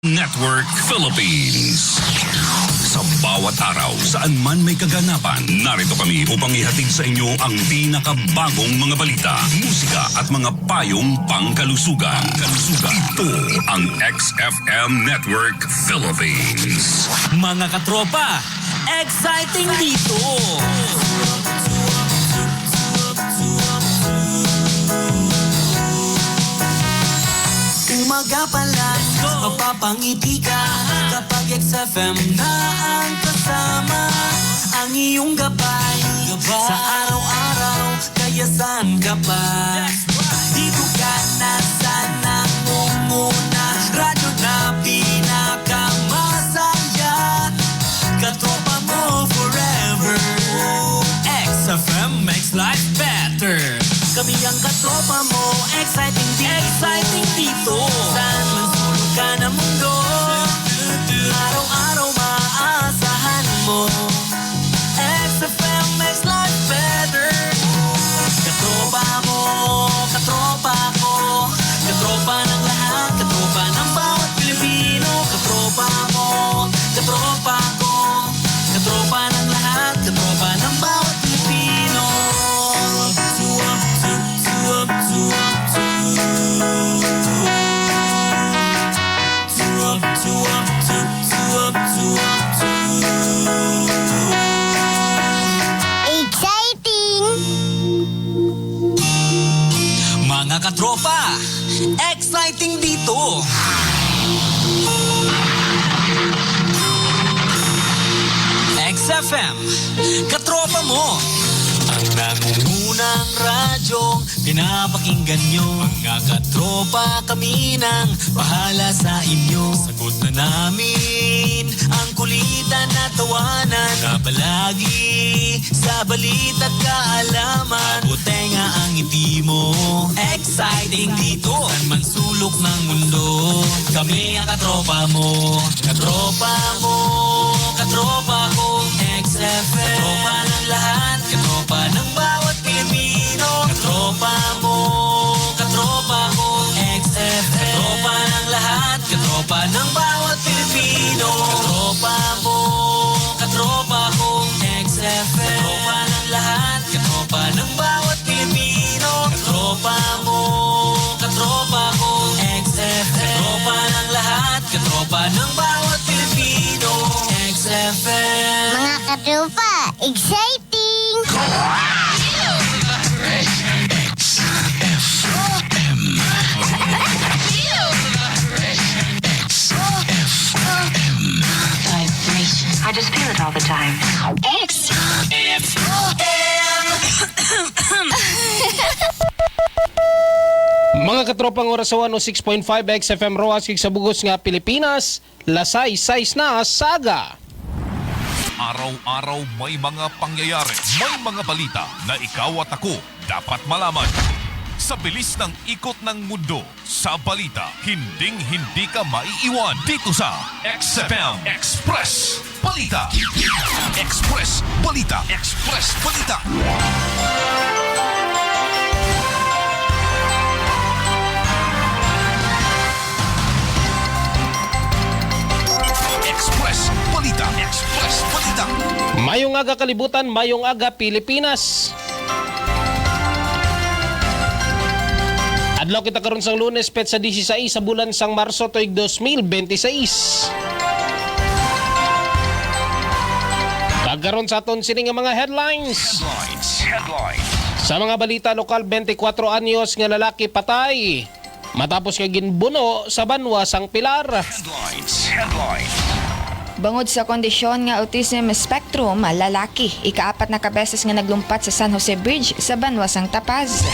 Network Philippines. Sa bawat araw, saan man may kaganapan, narito kami upang ihatid sa inyo ang pinakabagong mga balita, musika at mga payong pangkalusugan. Ito ang XFM Network Philippines. Mga katropa, exciting dito! Umaga pa lang, mapapangiti ka kapag XFM na ang kasama. Ang iyong gabay sa araw-araw, kaya saan ka pa? Dito ka na sa nangunguna, radyo na pinakamasaya. Katropa mo forever, XFM makes life better. Kami ang katropa mo, exciting dito. Saan man sulong ka ng mundo, araw-araw maaasahan mo. XFM makes life better. Katropa mo, katropa ko, katropa ng lahat, katropa ng bawat Pilipino. Katropa mo, katropa ko, katropa ng lahat, katropa ng bawat Pilipino. Exciting! Mga katropa, exciting dito! XFM, katropa mo! Ang nangungunang radyong pinapakinggan nyo. Mga katropa, kami nang bahala sa inyo. Sagot na namin ang kulitan at tawanan na palagi sa balita't kaalaman. Butenga ang ngiti mo, exciting dito. Saan man sulok ng mundo, kami ang katropa mo. Katropa mo, katropa ko, XFM. Katropa ng lahat, katropa ng bawat Pilipino. Katropa mo, katropa ko, XFM. Katropa ng lahat, katropa ng bawat Pilipino. Katropa mo, katropa ko, XFM. Katropa ng lahat, katropa ng bawat Pilipino. Katropa mo, katropa ko, XFM. Katropa ng lahat, katropa ng bawat Pilipino. XFM. Mga katropa, exciting! I just feel it all the time. Mga katropang oras sa 106.5 XFM Roas sa bugos nga Pilipinas, lasay-sais na saga. Araw-araw may mga pangyayari, may mga balita na ikaw at ako dapat malaman. Sa bilis ng ikot ng mundo, sa balita, hinding-hindi ka maiiwan dito sa XFM Express Balita. Express Balita. Express Balita. Express Balita. Express Balita. Mayong aga kalibutan, mayong aga Pilipinas. Adlaw kita karon sang Lunes, petsa 16 sa bulan sang Marso tuig 2026. Kagkaroon sa aton sini nga mga headlines. Sa mga balita lokal, 24 anyos nga lalaki patay matapos nga ginbuno sa banwa sang Pilar. Bangod sa kondisyon nga autism spectrum, lalaki, ikaapat na kabeses nga naglumpat sa San Jose Bridge sa banwa sang Tapaz.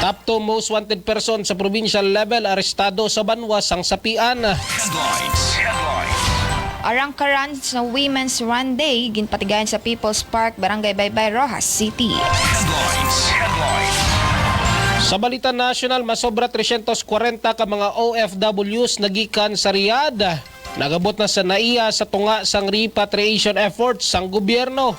Top 2 most wanted person sa provincial level arestado sa banwa sang Sapian. Arangkaran sa Women's Run Day, ginpatigayan sa People's Park, Barangay Baybay, Rojas City. Sa balita national, masobra 340 ka mga OFWs nagikan sa Riyadh. Nagabot na sa NAIA sa tunga sang repatriation efforts sang gobyerno.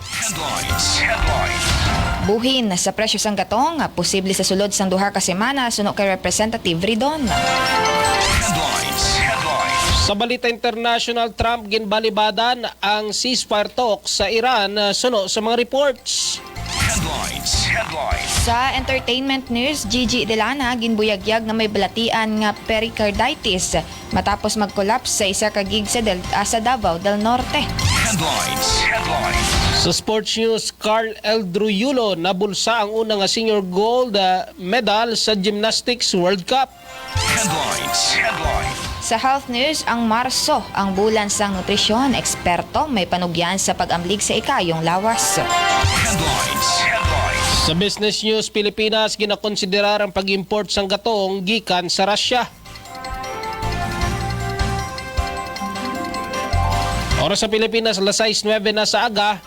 Buhin sa presyo sang gatong, posible sa sulod sang duha ka semana suno kay Representative Ridon. Sa balita international, Trump ginbalibadan ang ceasefire talks sa Iran suno sa mga reports. Sa entertainment news, Gigi Delana ginbuyagyag nga may balatian nga pericarditis matapos mag-collapse sa isa ka gig sa Davao del Norte. Sa sports news, Carl Eldruyulo nabulsa ang una nga senior gold medal sa Gymnastics World Cup. Sa health news, ang Marso, ang bulan sang nutrisyon, eksperto may panugyan sa pag-amlig sa ikayong lawas. Sa business news, Pilipinas ginakonsiderar ang pag-import sang gatong gikan sa Russia. Oras sa Pilipinas, 6:09 na sa aga.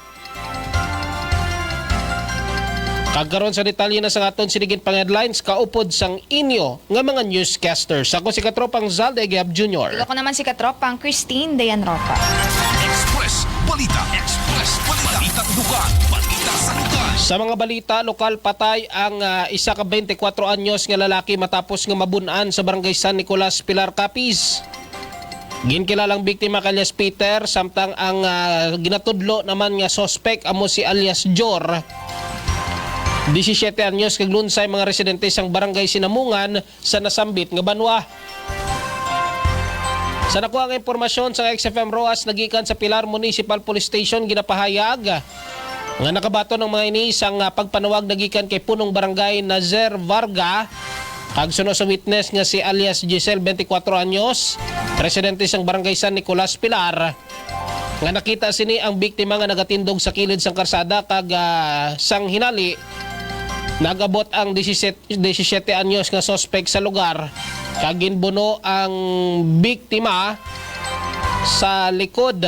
Kagkaroon sa detalye na sa aton sinigin pang headlines, kaupod sang inyo nga mga newscasters. Ako si Katropang Zalde Gab Jr. Ako naman si Katropang Christine Dayan Roca. Express Balita. Express Balita. Balita Dugan. Balita sa lugar. Sa mga balita, lokal patay ang isa ka 24 anyos nga lalaki matapos nga mabunan sa barangay San Nicolas, Pilar, Capiz. Ginkilalang biktima kay alias Peter, samtang ang ginatudlo naman nga sospek amo si alias Jor. 17 anyos kag lunsay mga residente sang barangay Sinamungan sa nasambit nga banwa. Sa nakuha nga impormasyon sa XFM Roas nagikan sa Pilar Municipal Police Station ginapahayag nga nakabato ng mga ini sang pagpanawag nagikan kay punong barangay Nazer Varga kag suno sa witness nga si alias Giselle 24 anyos, residente sang barangay San Nicolas, Pilar, nga nakita sini ang biktima nga nagatindog sa kilid sang karsada kag sang hinali nagabot ang 17 anyos nga sospek sa lugar kag ginbuno ang biktima sa likod.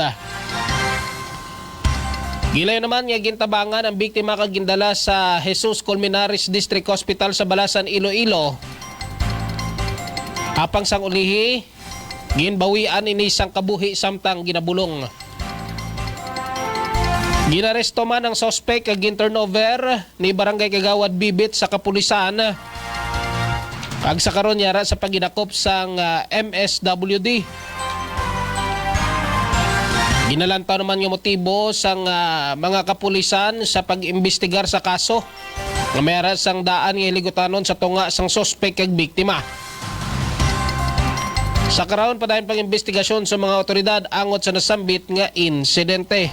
Gilayo naman nga gintabangan ang biktima kag gindala sa Jesus Colmenares District Hospital sa Balasan, Iloilo. Apang sang ulihi, ginbawian ini sang kabuhi samtang ginabulong. Ginaresto man ang sospek kag gin-turnover ni Barangay Kagawad Bibit sa kapulisan. Kag sa karon yara sa paginakop sang MSWD. Ginalantaw naman yung motibo sang mga kapulisan sa pag-imbestigar sa kaso. Nga mayara sang daan nga iligutanon sa tunga sang sospek kag biktima. Sa karon pa dayon pang-imbestigasyon sa mga otoridad angot sa nasambit nga insidente.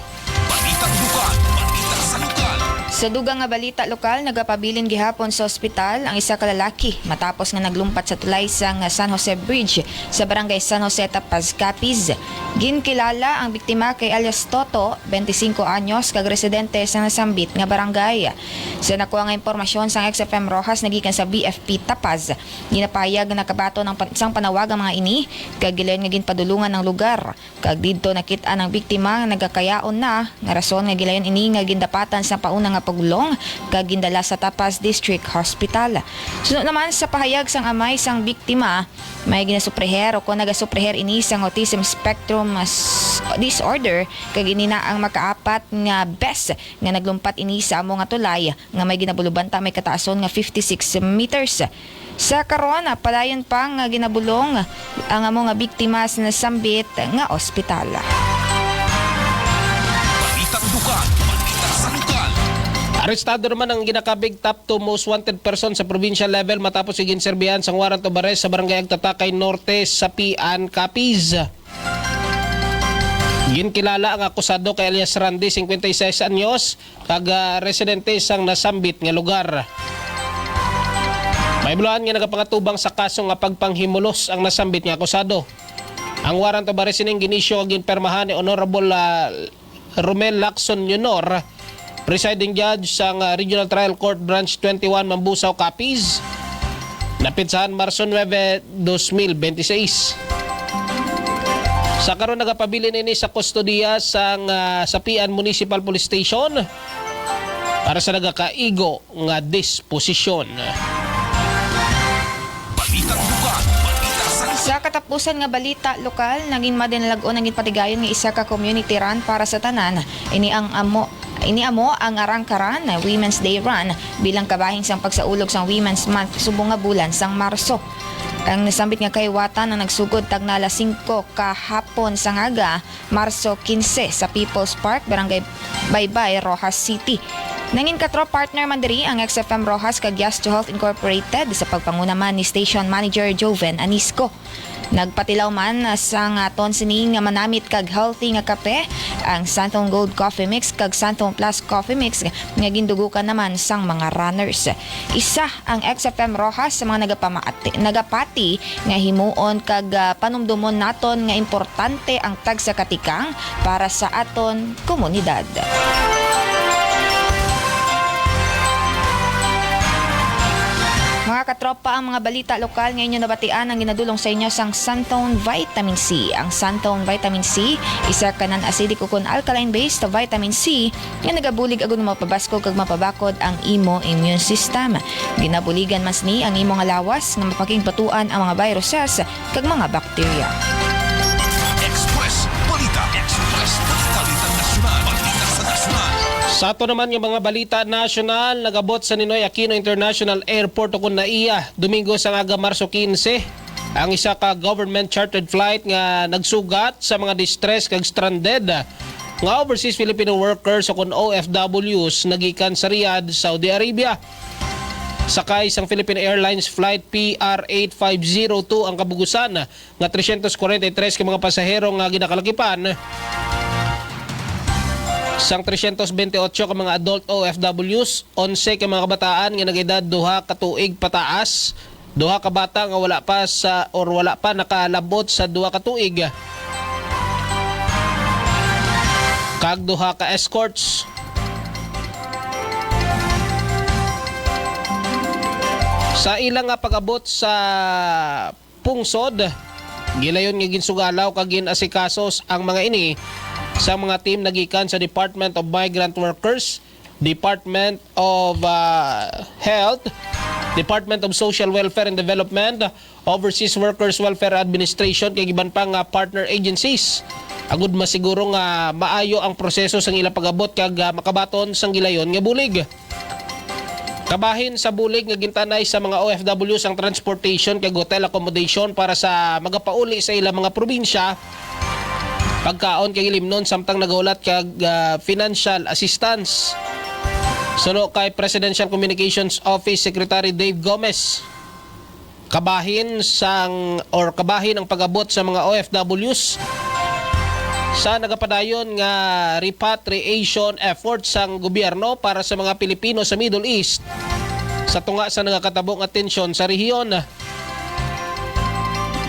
Sa dugang nga balita lokal, nagapabilin gihapon sa ospital ang isa ka lalaki matapos nga naglumpat sa tulay sang San Jose Bridge sa barangay San Jose Tapaz, Capiz. Ginkilala ang biktima kay alias Toto, 25 anyos, kag residente sa nasambit nga barangay. Sa nakuha nga impormasyon sang XFM Rojas nagikan sa BFP Tapaz, ginapayag nga nakabato ng sang panawag ang mga ini kag gilayon nga ginpadulungan ng lugar. Kag didto nakit-an ang biktima nga nagakayaon na nga rason nga gilayon ini nga gindapatan sa pauna nga pagulong kag gindala sa Tapaz District Hospital. Sunod naman sa pahayag sang amay sang biktima, may ginasupreher o kung nagasupreher ini sang autism spectrum disorder kag ini na ang makaapat nga best nga naglumpat ini sa amo nga tulay nga may ginabulubanta may kataason nga 56 meters. Sa karon padayon pa nga ginabulong ang amo nga biktima sa nasambit nga ospital. Balitang dugan. Balita sa lugar. Arestado naman ang ginakabig top 2 most wanted person sa provincial level matapos iginserbihan sang warrant of arrest sa barangay Agtatakay Norte sa Pian, Capiz. Ginkilala ang akusado kay alias Randy, 56 anyos, kag residente sang nasambit nga lugar. May buluhan nga nagapangatubang sa kaso nga pagpanghimulos ang nasambit nga akusado. Ang warrant of arrest ning ginisyo ag ginpermahan ni Honorable Romel Lacson Jr., presiding judge sa Regional Trial Court Branch 21 Mambusaw, Capiz. Napitsahan Marso 9, 2026. Sa karon nagapabilin ini sa kustodiya sa Pian Municipal Police Station para sa nagakaigo nga disposisyon. Balitang dugan. Balita sa lugar. Sa katapusan nga balita lokal, naging madinalagon ang patigayon nga isa ka community run para sa tanan. Ini ang Iniamo ang arangkaran na Women's Day Run bilang kabahing sang pagsaulog sang Women's Month subong nga bulan sang Marso. Ang nasambit nga kahiwatan ang nagsugod tag na alas 5 kahapon sa ngaga, Marso 15 sa People's Park, Barangay Baybay, Rojas City. Nangin katro partner man diri ang XFM Rojas kag Yasto Health Incorporated sa pagpanguna man ni Station Manager Joven Anisco. Nagpatilaw man sa nga ton sini nga manamit kag healthy nga kape ang Santong Gold Coffee Mix kag Santong Plus Coffee Mix nga gindugukan naman sang mga runners. Isa ang XFM Rojas sa mga nagapati nga himuon kag panumdumon naton nga importante ang tag sa katikang para sa aton komunidad. Mga katropa, ang mga balita lokal ngayon nabatian ang ginadulong sa inyo sang Santone Vitamin C. Ang Santone Vitamin C, isa kanan acidic ukon alkaline based na vitamin C nga nagabulig agon mapabasko kag mapabakod ang imo immune system. Ginabuligan mas ni ang imo nga lawas nga mapaking batuan ang mga viruses kag mga bakterya. Express Balita. Express Balita Nasyonal. Balita sa Nasyonal. Sa ato naman yung mga balita nasyonal, nagabot sa Ninoy Aquino International Airport o naiya, Domingo sa aga Marso 15, ang isa ka government chartered flight nga nagsugat sa mga distress kag stranded nga overseas Filipino workers o kun OFWs nagikan sa Riyadh, Saudi Arabia. Sakay sang Philippine Airlines Flight PR8502 ang kabugusan nga 343 ka mga pasahero nga ginakalakipan. Sang 328 ka mga adult OFWs, 11 ka mga kabataan nga nag-edad 2 ka tuig pataas, 2 ka bata nga wala pa nakalabot sa 2 ka tuig. Kag 2 ka escorts. Sa ilang nga pag-abot sa pungsod, gilayon nga ginsugalaw kag ginasikasos ang mga ini sa mga team nagikan sa Department of Migrant Workers, Department of Health, Department of Social Welfare and Development, Overseas Workers Welfare Administration kay giban pang partner agencies. Agud masiguro nga maayo ang proseso sang ilang pag-abot kag makabaton sang gilayon nga bulig. Kabahin sa bulig nga gintanay sa mga OFWs ang transportation kag hotel accommodation para sa magapauli sa ilang mga probinsya. Pagkaon kay limnon samtang nagaulat kag financial assistance. Suno kay Presidential Communications Office Secretary Dave Gomez. Kabahin ang pag-abot sa mga OFWs sa nagapadayon nga repatriation efforts sang gobyerno para sa mga Pilipino sa Middle East sa tunga sa nagakatabong atensyon sa rehiyon.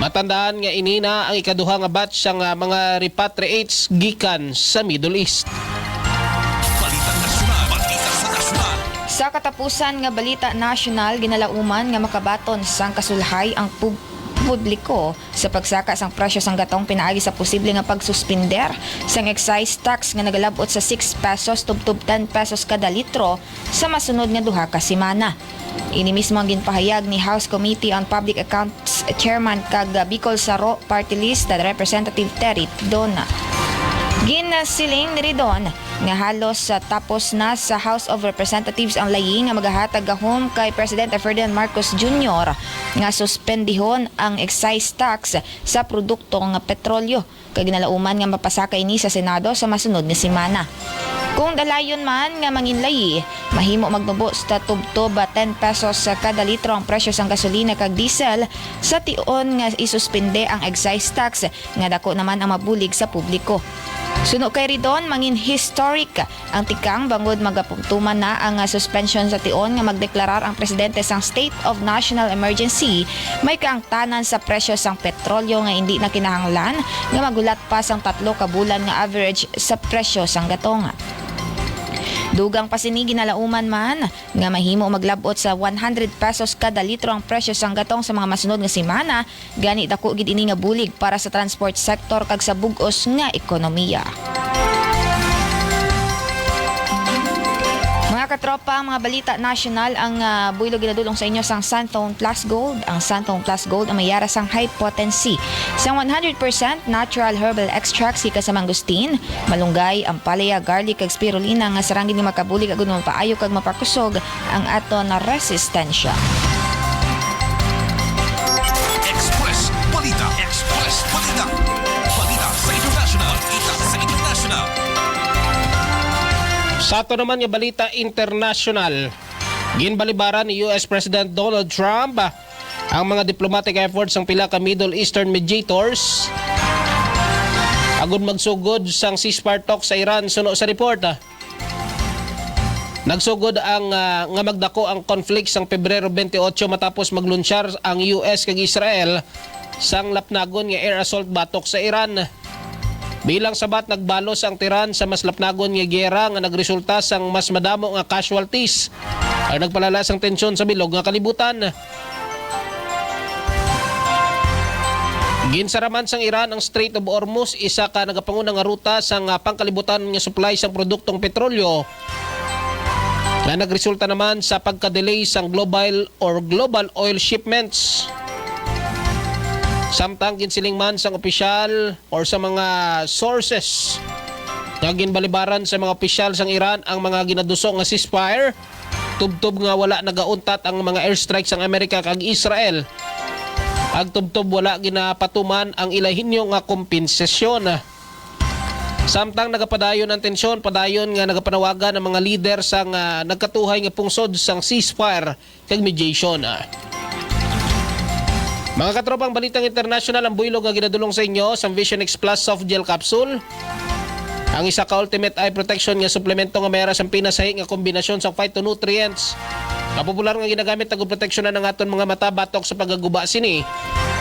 Matandaan nga inina ang ikaduha nga batch sang mga repatriates gikan sa Middle East. Balita Nasyonal. Balita sa Nasyonal. Sa katapusan nga balita nasyonal, ginalauman nga makabaton sang kasulhay ang publiko sa pagsaka sang presyo sang gatong pinaagi sa posible nga pagsuspender sang excise tax nga nagalabot sa 6 pesos tubtub 10 pesos kada litro sa masunod nga 2 ka semana. Ini mismo ang ginpahayag ni House Committee on Public Accounts Chairman kag Bicol Saro Party List Representative Terry Dona. Ginasiling ni Ridon nga halos tapos na sa House of Representatives ang layi nga magahatag gahom kay Presidente Ferdinand Marcos Jr. nga suspendihon ang excise tax sa produkto nga petrolyo kag ginalauman nga mapasaka ini sa Senado sa masunod nga semana. Kung dalayon man nga manginlayi, mahimo magnubo sa tubtob 10 pesos sa kada litro ang presyo sang gasolina kag diesel sa tion nga isuspende ang excise tax nga dako naman ang mabulig sa publiko. Suno kay Ridon, mangin historic ang tikang bangod magapuntuman na ang suspension sa tion nga magdeklarar ang presidente sang State of National Emergency may kaangtanan sa presyo sang petrolyo nga hindi na kinahanglan nga magulat pa sang 3 ka bulan nga average sa presyo sang gatong. Dugang pasini ginalauman man nga mahimo maglabot sa 100 pesos kada litro ang presyo sang gatong sa mga masunod nga semana, gani dako gid ini nga bulig para sa transport sector kag sa bug-os nga ekonomiya. Mga Mga katropa, mga balita national ang builo ginadulong sa inyo sang Santone Plus Gold. Ang Santone Plus Gold ang mayara sang high potency. Sang 100% natural herbal extracts kika sa mangustin, malunggay, ampalaya, garlic kag spirulina nga sarangin ni makabuli kag mapaayo kag mapakusog ang ato na resistensya. Express Balita. Express Balita. Balita sa international. Ita sa international. Sa ato naman yung balita international, ginbalibaran ni US President Donald Trump ang mga diplomatic efforts ng pila ka Middle Eastern mediators agud magsugod sang ceasefire talk sa Iran suno sa report. Nagsugod ang nga magdako ang conflict sang Pebrero 28 matapos maglunsyar ang US kag Israel sang lapnagon nga air assault batok sa Iran. Bilang sabat nagbalos ang Tehran sa mas lapnagon nga giyera nga nagresulta sang mas madamo nga casualties ay nagpalala sang tensyon sa bilog nga kalibutan. Ginsaraman sang Iran ang Strait of Hormuz, isa ka nagapangunang nga ruta sang pangkalibutan nga supply sang produktong petrolyo na nagresulta naman sa pagka-delay sang global oil shipments. Samtang ginsiling man sang opisyal or sa mga sources nga ginbalibaran sa mga opisyal sang Iran ang mga ginaduso nga ceasefire, tubtob nga wala nagauntat ang mga airstrike sang Amerika kag Israel. Ag tubtob wala ginapatuman ang ilahinyo nga kompensasyon. Samtang nagapadayon ang tensyon, padayon nga nagapanawagan ang mga leader sang nagkatuhay nga pungsod sang ceasefire kag mediation. Mga katropang balitang international, ang buylog nga ginadulong sa inyo sa Vision X Plus Soft Gel Capsule. Ang isa ka ultimate eye protection nga suplemento nga mayara sang pinasahi nga kombinasyon sang phytonutrients. Kapopular nga ginagamit tagod proteksyonan ng aton mga mata batok sa pagaguba sini.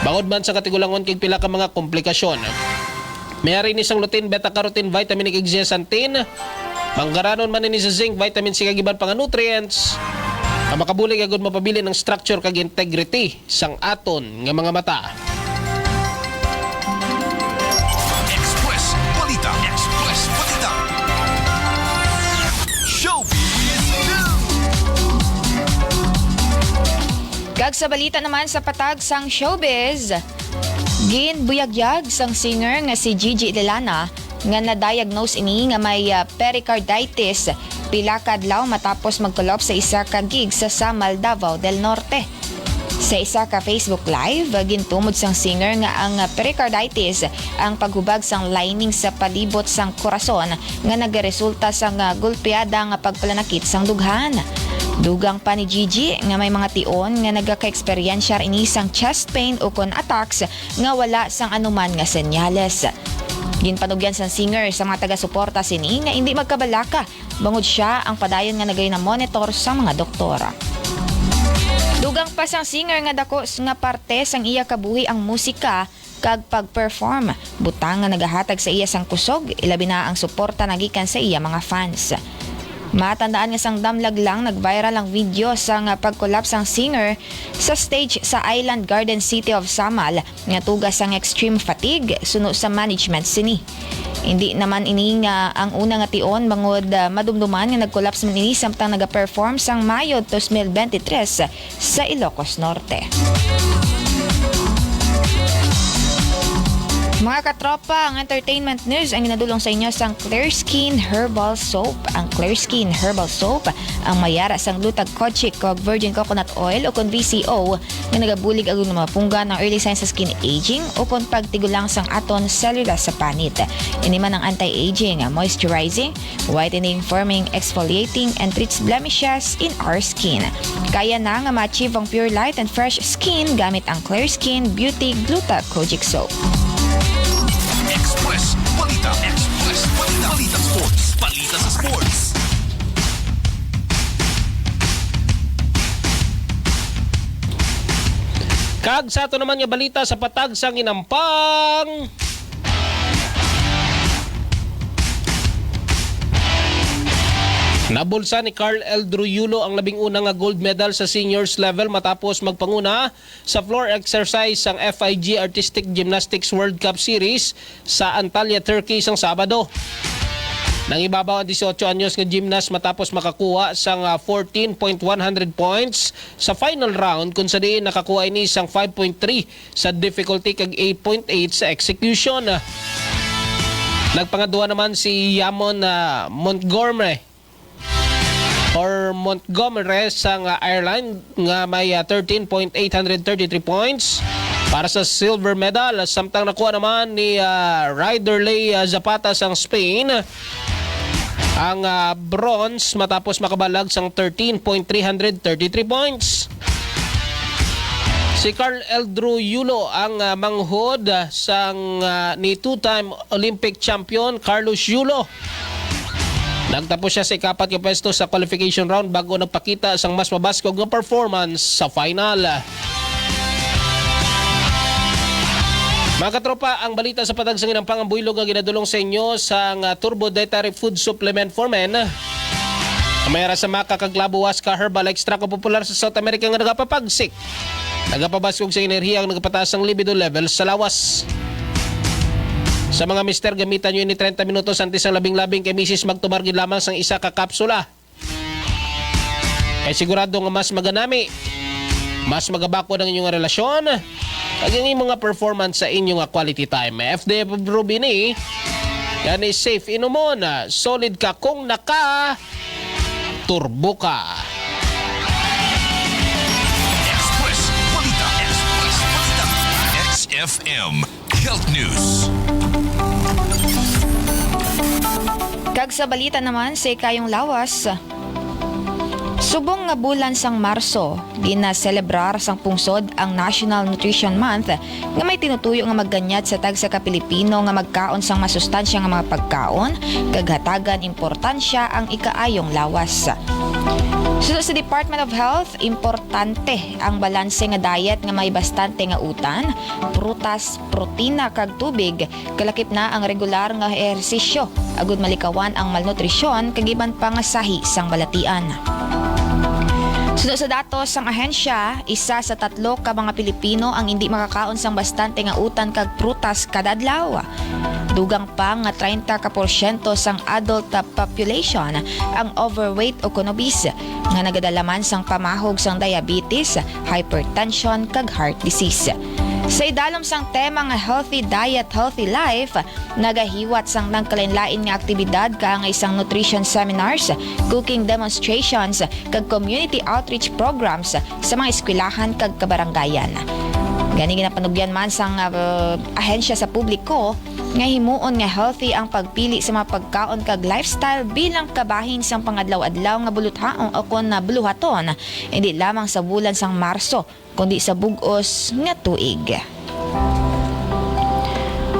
Bangod man sa katigulangon kay pila ka mga komplikasyon. Mayari ni sang lutein, beta-carotene, vitamin kag zeaxanthin. Manggaranon man ni sa zinc, vitamin C kag iban pang nutrients. Ang makabulig agad mapabili ng structure kag integrity sang aton nga mga mata. Express Balita. Express Balita. Showbiz News. Kag sa balita naman sa patag sang showbiz, ginbuyagyag sang singer nga si Gigi Delana nga na-diagnose ini nga may pericarditis pila ka adlaw matapos magkulop sa isa ka gig sa Samal, Davao del Norte. Sa isa ka Facebook Live, gintumod sang singer nga ang pericarditis ang paghubag sang lining sa palibot sang korason nga nagaresulta sang gulpeada nga pagpalanakit sang dughan. Dugang pa ni Gigi nga may mga tion nga nagaka-eksperyensyar ini sang chest pain o kon attacks nga wala sang anuman nga senyales. Ginpanugyan sang singer sa mga taga-suporta sini nga hindi magkabalaka bangod siya ang padayon nga nagay na monitor sa mga doktora. Dugang pa sang singer nga dako nga parte sang iya kabuhi ang musika kag pag-perform. Butang nga nagahatag sa iya sang kusog, ilabi na ang suporta nagikan sa iya mga fans. Matandaan nga sang damlag lang nag-viral ang video sa nga pag-collapse ang singer sa stage sa Island Garden City of Samal nga tugas sang extreme fatigue suno sa management sini. Hindi naman ini nga ang una nga tion bangod madumduman nga nag-collapse man ini samtang naga-perform sang Mayo 2023 sa Ilocos Norte. Mga katropa, ang entertainment news ang ginadulong sa inyo sang Clear Skin Herbal Soap. Ang Clear Skin Herbal Soap ang mayara sang lutag kochik kog virgin coconut oil o kon VCO nga nagabulig agud na mapungga ng early signs sa skin aging o kon pagtigulang sang aton selula sa panit. Ini man ang anti-aging, moisturizing, whitening, firming, exfoliating, and treats blemishes in our skin. Kaya na nga ma-achieve ang pure light and fresh skin gamit ang Clear Skin Beauty Gluta Kojic Soap. Express Balita. Express Balita. Balita Sports. Balita sa sports. Kag sa ato naman nga balita sa patag sang inampang. Nabulsa ni Carl Eldruyulo ang labing unang nga gold medal sa seniors level matapos magpanguna sa floor exercise sang FIG Artistic Gymnastics World Cup Series sa Antalya, Turkey sang Sabado. Nang ibabaw ang 18 anyos nga gymnast matapos makakuha sang 14.100 points sa final round kung sa diin nakakuha ini sang 5.3 sa difficulty kag 8.8 sa execution. Nagpangadua naman si Yamon Montgomery sang Ireland nga may 13.833 points para sa silver medal. Samtang nakuha naman ni Ryderley Zapata sang Spain ang bronze matapos makabalag sang 13.333 points. Si Carl Eldrew Yulo ang manghod sang ni two-time Olympic champion Carlos Yulo. Nagtapos siya sa ikapat nga pwesto sa qualification round bago nagpakita sang mas mabaskog nga performance sa final. Mga katropa, ang balita sa patagsangin ng pangambuylog nga ginadulong sa inyo sang Turbo Dietary Food Supplement for Men. Mayara sa makakaglabo Waska Herbal Extra ko popular sa South America nga nagapapagsik. Nagapabasog sa enerhiya ang nagpataas ang libido levels sa lawas. Sa mga mister, gamitan nyo ini 30 minutos antes ang labing-labing kay misis magtumargin lamang sang isa ka kapsula. Kaya sigurado nga mas maganami, mas magabako ng inyong relasyon, at yung mga performance sa inyong quality time. FDA approved ini, yan is safe inumon, solid ka kung turbo ka. Express Balita. XFM Health News. Kag sa balita naman sa ikayong lawas, subong nga bulan sang Marso, gina-celebrar sang pungsod ang National Nutrition Month nga may tinutuyo nga magganyat sa tagsa ka Pilipino nga magkaon sang masustansya nga mga pagkaon kag hatagan importansya ang ikaayong lawas. Sunod sa Department of Health, importante ang balanse nga diet nga may bastante nga utan, prutas, protina kag tubig, kalakip na ang regular nga ehersisyo agud malikawan ang malnutrisyon kag iban pa nga sahi sang balatian. Sunod sa datos sang ahensya, isa sa 3 ka mga Pilipino ang hindi makakaon sang bastante nga utan kag prutas kada adlaw. Dugang pa nga 30% sang adult population ang overweight o obese nga nagadalaman sang pamahog sang diabetes, hypertension kag heart disease. Sa idalom sang tema nga healthy diet, healthy life, nagahiwat sang nagkalain-lain nga aktibidad ka nga isang nutrition seminars, cooking demonstrations, kag community outreach programs sa mga eskwelahan kag kabarangayan. Gani ginapanugyan man sang ahensya sa publiko nga himuon nga healthy ang pagpili sa mga pagkaon kag lifestyle bilang kabahin sang pangadlaw-adlaw nga buluthaon o kon na buluhaton, hindi lamang sa bulan sang Marso kundi sa bug-os nga tuig.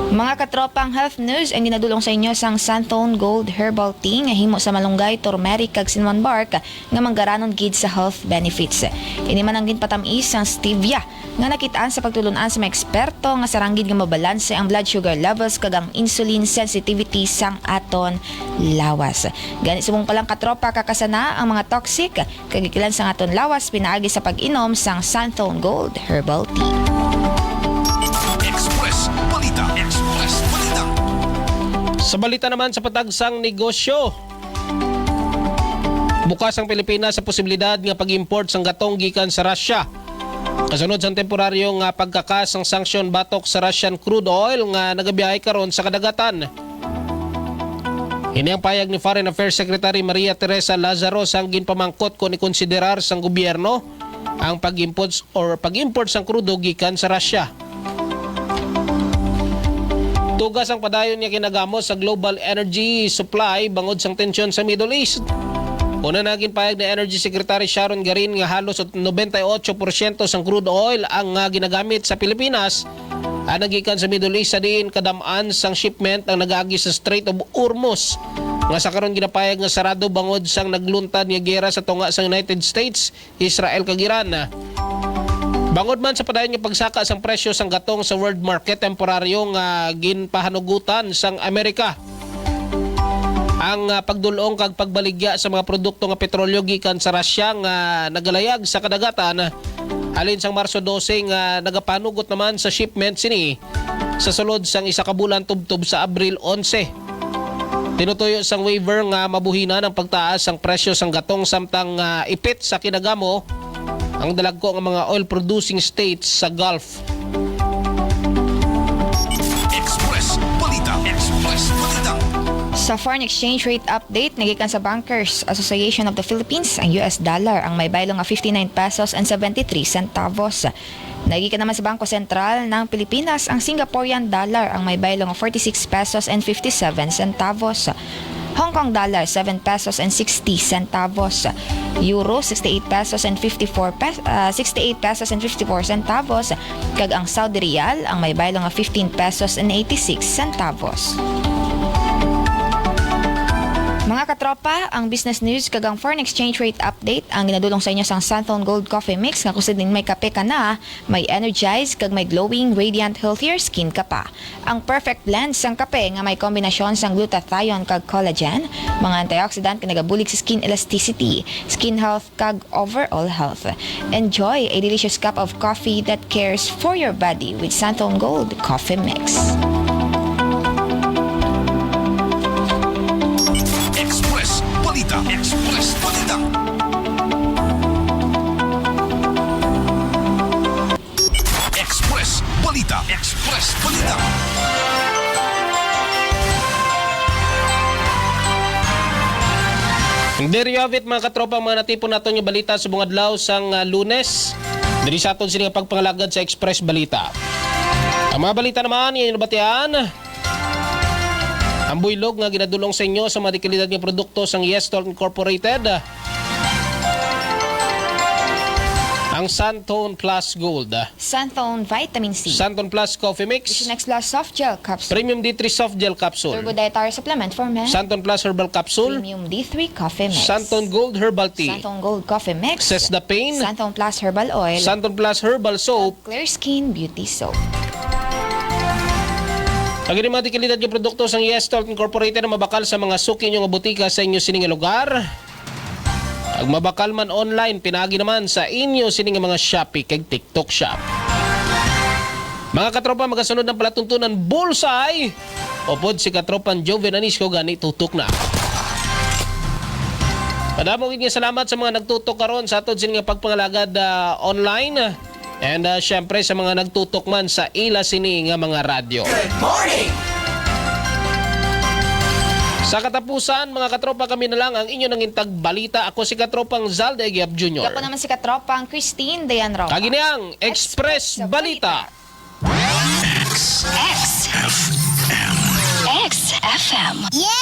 Mga katropang health news ang ginadulong sa inyo sang Santon Gold Herbal Tea nga himo sa malunggay, turmeric kag cinnamon bark nga manggaranon gid sa health benefits. Ini man ang ginpatamis sang stevia nga nakitaan sa pagtulunan sa mga eksperto nga saranggid nga mabalanse ang blood sugar levels kag ang insulin sensitivity sang aton lawas. Gani sumong palang katropa kakasana ang mga toxic kag ikilan sang aton lawas pinaagi sa pag-inom sang Santon Gold Herbal Tea. Express Balita. Sa balita naman sa patagsang negosyo, bukas ang Pilipinas sa posibilidad nga pag-import sang gatong gikan sa Russia. Kasunod sa temporaryong pagkakas ng sanction batok sa Russian crude oil nga nagabiyahe karon sa kadagatan. Ini ang payag ni Foreign Affairs Secretary Maria Teresa Lazaro sang ginpamangkot kung ikonsiderar sang gobyerno ang pag-import sang crudo gikan sa Russia. Tugas ang padayon niya kinagamos sa global energy supply bangod sang tensyon sa Middle East. Una naging payag ni Energy Secretary Sharon Garin nga halos 98% sang crude oil ang ginagamit sa Pilipinas ang nagikan sa Middle East sa diin kadamaan sang shipment ang nagaagi sa Strait of Hormuz nga sa karon ginapayag nga sarado bangod sang nagluntad nga giyera sa tunga sa United States, Israel kag Iran. Bangod man sa padayon nga pagsaka sang presyo sang gatong sa world market, temporaryo nga ginpahanugutan sang Amerika ang pagdulong kag pagbaligya sa mga produkto nga petrolyo gikan sa Russia nga nagalayag sa kadagatan alin sang Marso 12 nga nagapanugot naman sa shipment sini sa sulod sang isa ka bulan tubtob sa Abril 11. Tinutuyo sang waiver nga mabuhina ng pagtaas ang presyo sang gatong samtang ipit sa kinagamo ang dalagko ng mga oil producing states sa Gulf. Express Balita. Express Balita. Sa foreign exchange rate update, nagikan sa Bankers Association of the Philippines, ang US dollar ang may baylo nga 59 pesos and 73 centavos. Nagikan naman sa Bangko Sentral ng Pilipinas, ang Singaporean dollar ang may baylo nga 46 pesos and 57 centavos. Hong Kong dollar 7 pesos and 60 centavos. Euro 68 pesos and 54 centavos. Kag ang Saudi Riyal ang may baylo nga 15 pesos and 86 centavos. Mga katropa, ang business news kagang foreign exchange rate update ang ginadulong sa inyo sang Santon Gold Coffee Mix nga kusa din may kape ka na, may energize kag may glowing, radiant, healthier skin ka pa. Ang perfect blend sang kape nga may kombinasyon sang glutathione kag collagen, mga antioxidant nga nagabulig sa skin elasticity, skin health kag overall health. Enjoy a delicious cup of coffee that cares for your body with Santon Gold Coffee Mix. Express Balita. Express Balita. Express Balita. Express Balita. There you have it mga katropa, mga natipon natin yung balita sa bungadlaw sang Lunes. Diri sa aton sining pagpangalagad sa Express Balita. Ang mga balita naman, yan yung nabatian. Ang buylog nga ginadulong sa inyo sa mga dekalidad ng produkto sang Yestol Incorporated. Ang Santon Plus Gold. Santon Vitamin C. Santon Plus Coffee Mix. Next Plus Soft Gel Capsule. Premium D3 Soft Gel Capsule. Turbo Dietary Supplement for Men. Santon Plus Herbal Capsule. Premium D3 Coffee Mix. Santon Gold Herbal Tea. Santon Gold Coffee Mix. Cess the Pain. Santon Plus Herbal Oil. Santon Plus Herbal Soap. Clear Skin Beauty Soap. Ang inyong mga dekalidad ng produkto sang Yestol Incorporated na mabakal sa mga suki nyo nga butika sa inyo sining nga lugar. Ang mabakal man online, pinagi naman sa inyo sining nga mga Shopee kag TikTok Shop. Mga katropa, magasunod ng palatuntunan Bullseye. Upod si katropan Joven Anisco gani tutok na. Padamong nga salamat sa mga nagtutok karon sa aton sining nga pagpangalagad online. And syempre sa mga nagtutok man sa ila sini nga mga radyo. Good morning! Sa katapusan, mga katropa, kami na lang ang inyo nang intag balita. Ako si katropang Zalde Egiap Jr. Ako naman si katropang Christine Dayan Roca. Kaginiang Express Balita. XFM. XFM. Yeah!